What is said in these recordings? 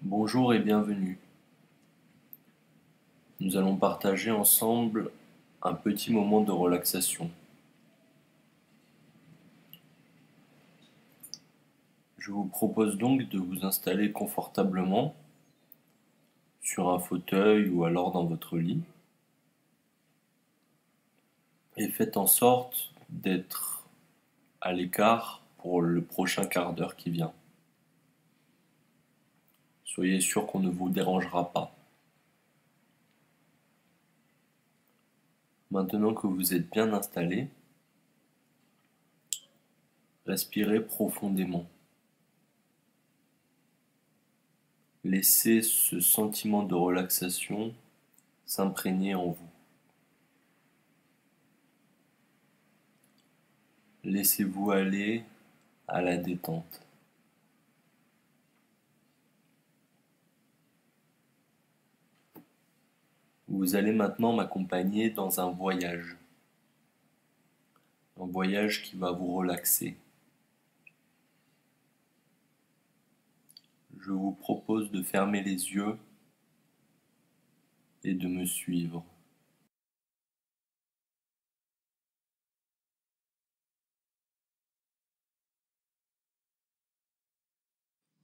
Bonjour et bienvenue. Nous allons partager ensemble un petit moment de relaxation. Je vous propose donc de vous installer confortablement sur un fauteuil ou alors dans votre lit et faites en sorte d'être à l'écart pour le prochain quart d'heure qui vient. Soyez sûr qu'on ne vous dérangera pas. Maintenant que vous êtes bien installé, respirez profondément. Laissez ce sentiment de relaxation s'imprégner en vous. Laissez-vous aller à la détente. Vous allez maintenant m'accompagner dans un voyage qui va vous relaxer. Je vous propose de fermer les yeux et de me suivre.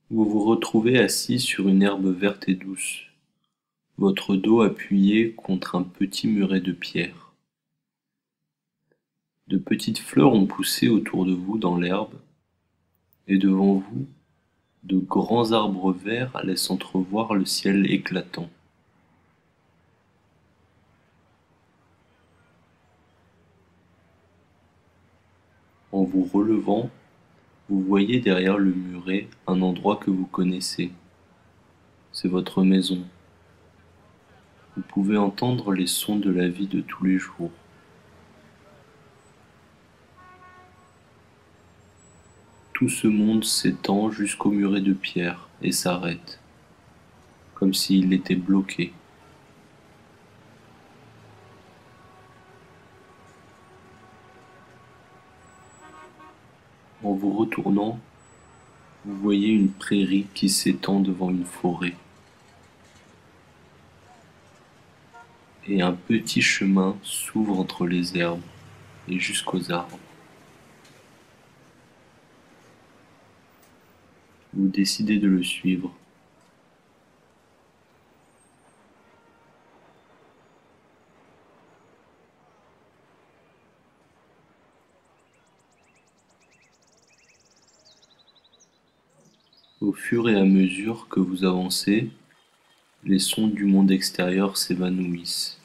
Vous vous retrouvez assis sur une herbe verte et douce, votre dos appuyé contre un petit muret de pierre. De petites fleurs ont poussé autour de vous dans l'herbe, et devant vous, de grands arbres verts laissent entrevoir le ciel éclatant. En vous relevant, vous voyez derrière le muret un endroit que vous connaissez. C'est votre maison. Vous pouvez entendre les sons de la vie de tous les jours. Tout ce monde s'étend jusqu'au muret de pierre et s'arrête, comme s'il était bloqué. En vous retournant, vous voyez une prairie qui s'étend devant une forêt. Et un petit chemin s'ouvre entre les herbes et jusqu'aux arbres. Vous décidez de le suivre. Au fur et à mesure que vous avancez, les sons du monde extérieur s'évanouissent.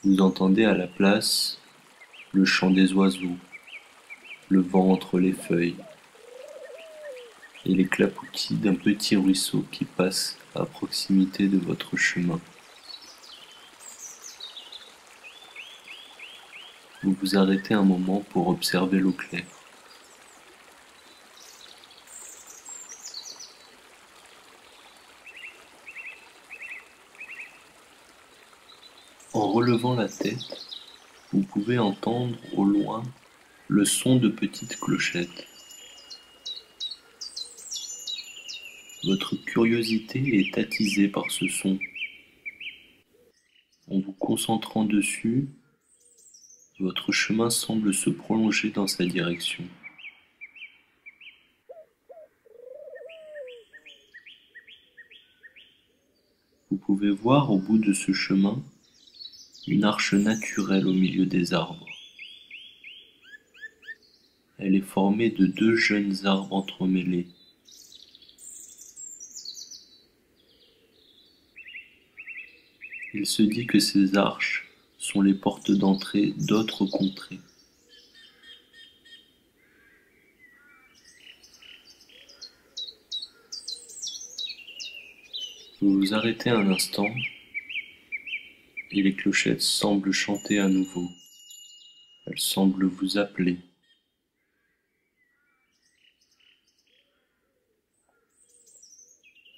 Vous entendez à la place le chant des oiseaux, le vent entre les feuilles et les clapotis d'un petit ruisseau qui passe à proximité de votre chemin. Vous vous arrêtez un moment pour observer l'eau claire. En relevant la tête, vous pouvez entendre au loin le son de petites clochettes. Votre curiosité est attisée par ce son. En vous concentrant dessus, votre chemin semble se prolonger dans sa direction. Vous pouvez voir au bout de ce chemin une arche naturelle au milieu des arbres. Elle est formée de deux jeunes arbres entremêlés. Il se dit que ces arches sont les portes d'entrée d'autres contrées. Vous vous arrêtez un instant et les clochettes semblent chanter à nouveau. Elles semblent vous appeler.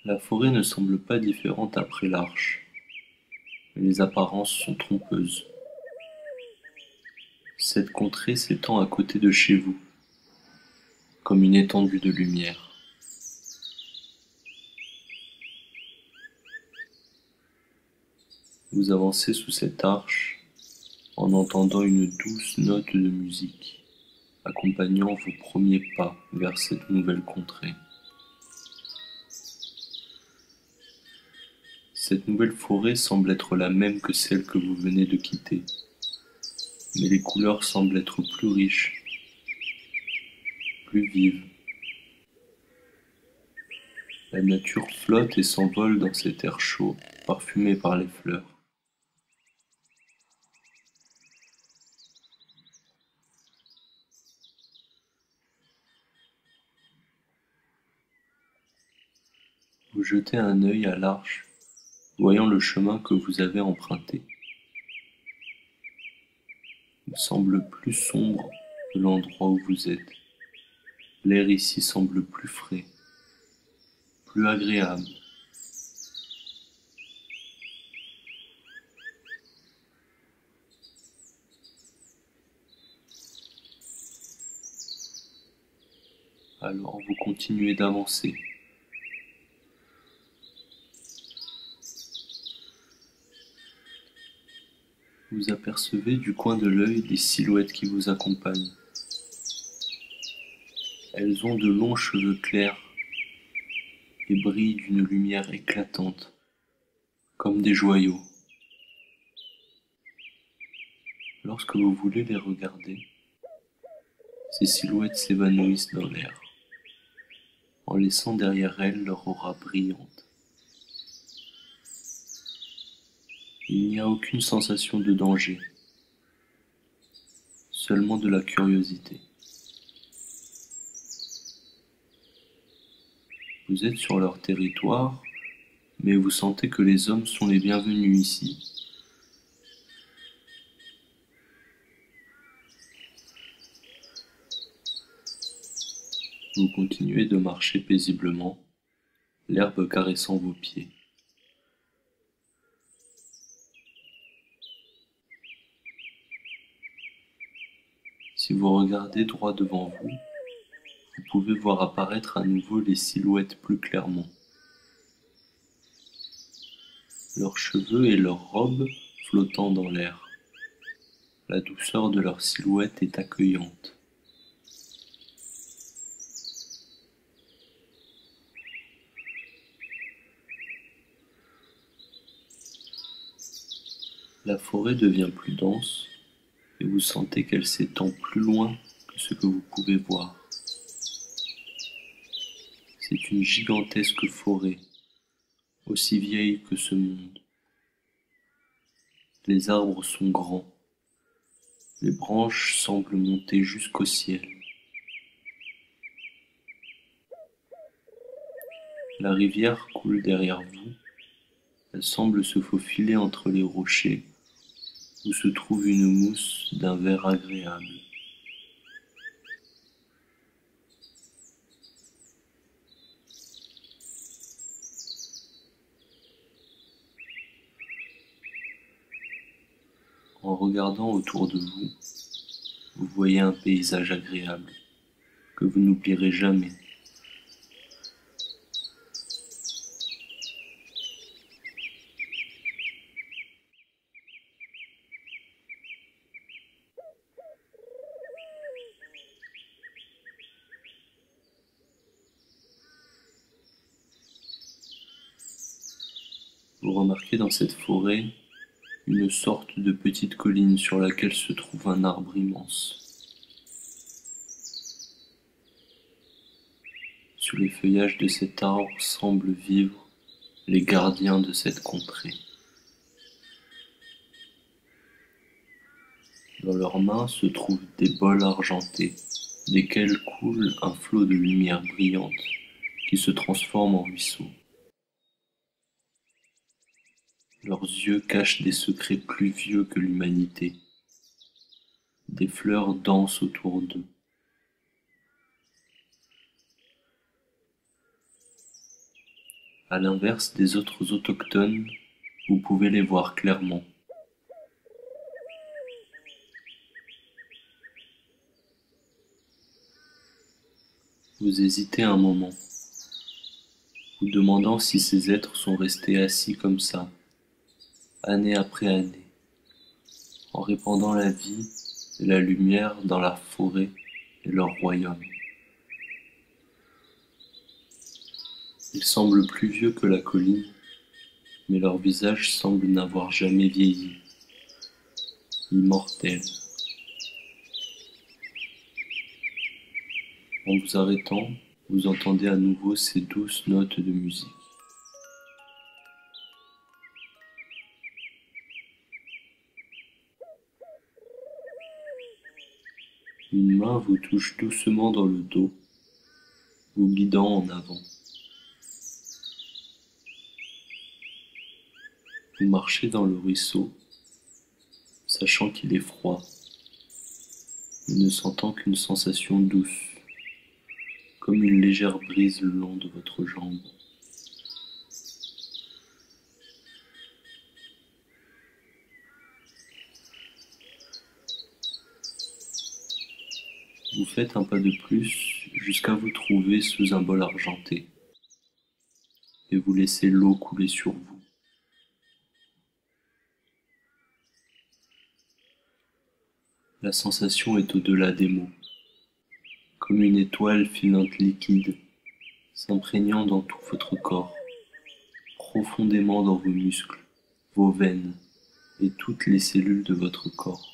La forêt ne semble pas différente après l'arche, mais les apparences sont trompeuses. Cette contrée s'étend à côté de chez vous, comme une étendue de lumière. Vous avancez sous cette arche en entendant une douce note de musique, accompagnant vos premiers pas vers cette nouvelle contrée. Cette nouvelle forêt semble être la même que celle que vous venez de quitter, mais les couleurs semblent être plus riches, plus vives. La nature flotte et s'envole dans cet air chaud, parfumé par les fleurs. Vous jetez un œil à l'arche, voyant le chemin que vous avez emprunté. Il semble plus sombre que l'endroit où vous êtes. L'air ici semble plus frais, plus agréable. Alors vous continuez d'avancer. Vous apercevez du coin de l'œil des silhouettes qui vous accompagnent. Elles ont de longs cheveux clairs et brillent d'une lumière éclatante, comme des joyaux. Lorsque vous voulez les regarder, ces silhouettes s'évanouissent dans l'air, en laissant derrière elles leur aura brillante. Il n'y a aucune sensation de danger, seulement de la curiosité. Vous êtes sur leur territoire, mais vous sentez que les hommes sont les bienvenus ici. Vous continuez de marcher paisiblement, l'herbe caressant vos pieds. Si vous regardez droit devant vous, vous pouvez voir apparaître à nouveau les silhouettes plus clairement. Leurs cheveux et leurs robes flottant dans l'air. La douceur de leur silhouette est accueillante. La forêt devient plus dense et vous sentez qu'elle s'étend plus loin que ce que vous pouvez voir. C'est une gigantesque forêt, aussi vieille que ce monde. Les arbres sont grands, les branches semblent monter jusqu'au ciel. La rivière coule derrière vous, elle semble se faufiler entre les rochers où se trouve une mousse d'un vert agréable. En regardant autour de vous, vous voyez un paysage agréable que vous n'oublierez jamais. Vous remarquez dans cette forêt une sorte de petite colline sur laquelle se trouve un arbre immense. Sous les feuillages de cet arbre semblent vivre les gardiens de cette contrée. Dans leurs mains se trouvent des bols argentés, desquels coule un flot de lumière brillante qui se transforme en ruisseau. Leurs yeux cachent des secrets plus vieux que l'humanité. Des fleurs dansent autour d'eux. À l'inverse des autres autochtones, vous pouvez les voir clairement. Vous hésitez un moment, vous demandant si ces êtres sont restés assis comme ça, année après année, en répandant la vie et la lumière dans la forêt et leur royaume. Ils semblent plus vieux que la colline, mais leur visage semble n'avoir jamais vieilli, immortel. En vous arrêtant, vous entendez à nouveau ces douces notes de musique. Une main vous touche doucement dans le dos, vous guidant en avant. Vous marchez dans le ruisseau, sachant qu'il est froid, mais ne sentant qu'une sensation douce, comme une légère brise le long de votre jambe. Vous faites un pas de plus jusqu'à vous trouver sous un bol argenté, et vous laissez l'eau couler sur vous. La sensation est au-delà des mots, comme une étoile filante liquide, s'imprégnant dans tout votre corps, profondément dans vos muscles, vos veines et toutes les cellules de votre corps.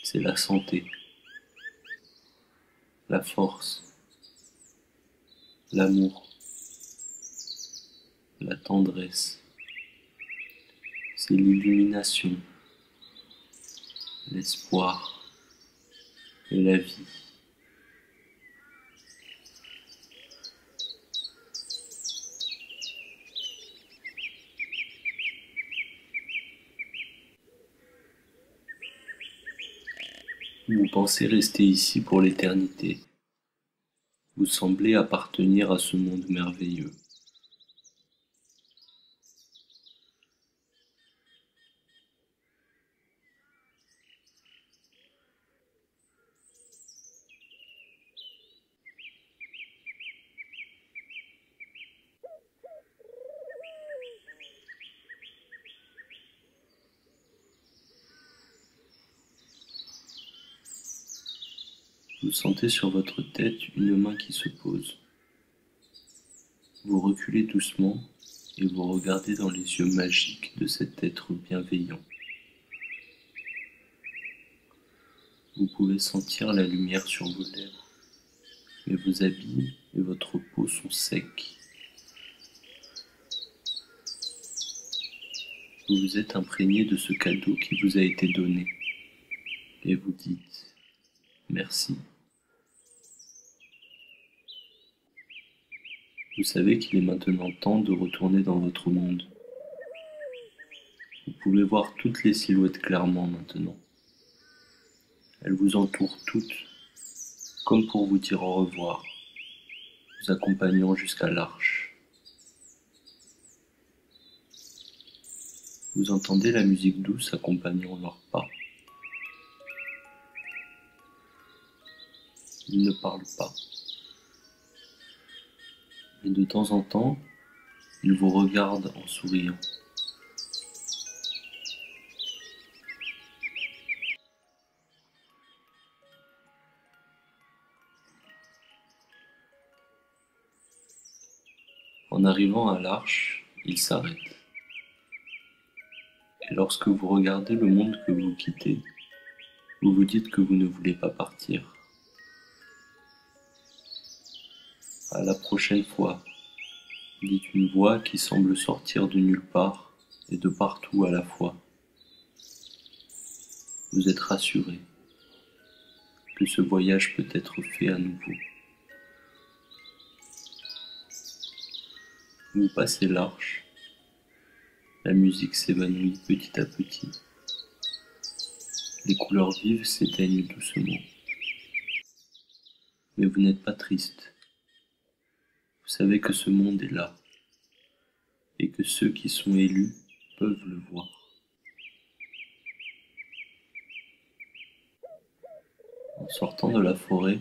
C'est la santé, la force, l'amour, la tendresse. C'est l'illumination, l'espoir et la vie. Vous pensez rester ici pour l'éternité. Vous semblez appartenir à ce monde merveilleux. Vous sentez sur votre tête une main qui se pose. Vous reculez doucement et vous regardez dans les yeux magiques de cet être bienveillant. Vous pouvez sentir la lumière sur vos lèvres, mais vos habits et votre peau sont secs. Vous vous êtes imprégné de ce cadeau qui vous a été donné, et vous dites merci. Vous savez qu'il est maintenant temps de retourner dans votre monde. Vous pouvez voir toutes les silhouettes clairement maintenant. Elles vous entourent toutes, comme pour vous dire au revoir, vous accompagnant jusqu'à l'arche. Vous entendez la musique douce accompagnant leurs pas. Ils ne parlent pas. Mais de temps en temps, ils vous regardent en souriant. En arrivant à l'arche, ils s'arrêtent. Et lorsque vous regardez le monde que vous quittez, vous vous dites que vous ne voulez pas partir. À la prochaine fois, dit une voix qui semble sortir de nulle part et de partout à la fois. Vous êtes rassuré que ce voyage peut être fait à nouveau. Vous passez l'arche, la musique s'évanouit petit à petit. Les couleurs vives s'éteignent doucement. Mais vous n'êtes pas triste. Vous savez que ce monde est là, et que ceux qui sont élus peuvent le voir. En sortant de la forêt,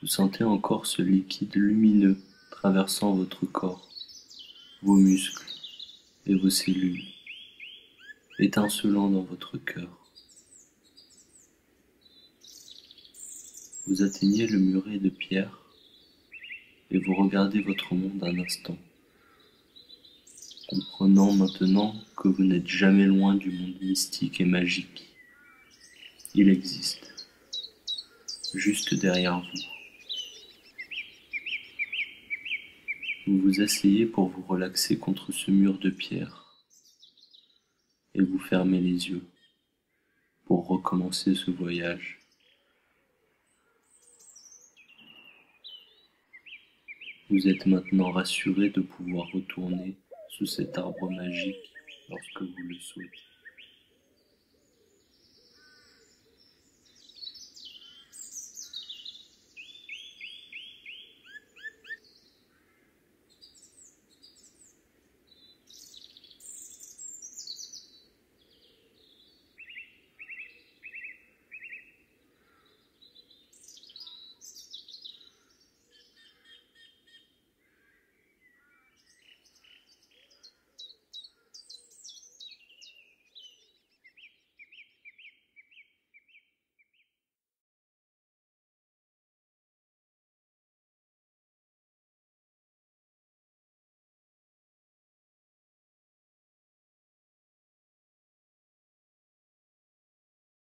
vous sentez encore ce liquide lumineux traversant votre corps, vos muscles et vos cellules, étincelant dans votre cœur. Vous atteignez le muret de pierre et vous regardez votre monde un instant, comprenant maintenant que vous n'êtes jamais loin du monde mystique et magique. Il existe, juste derrière vous. Vous vous asseyez pour vous relaxer contre ce mur de pierre et vous fermez les yeux pour recommencer ce voyage. Vous êtes maintenant rassuré de pouvoir retourner sous cet arbre magique lorsque vous le souhaitez.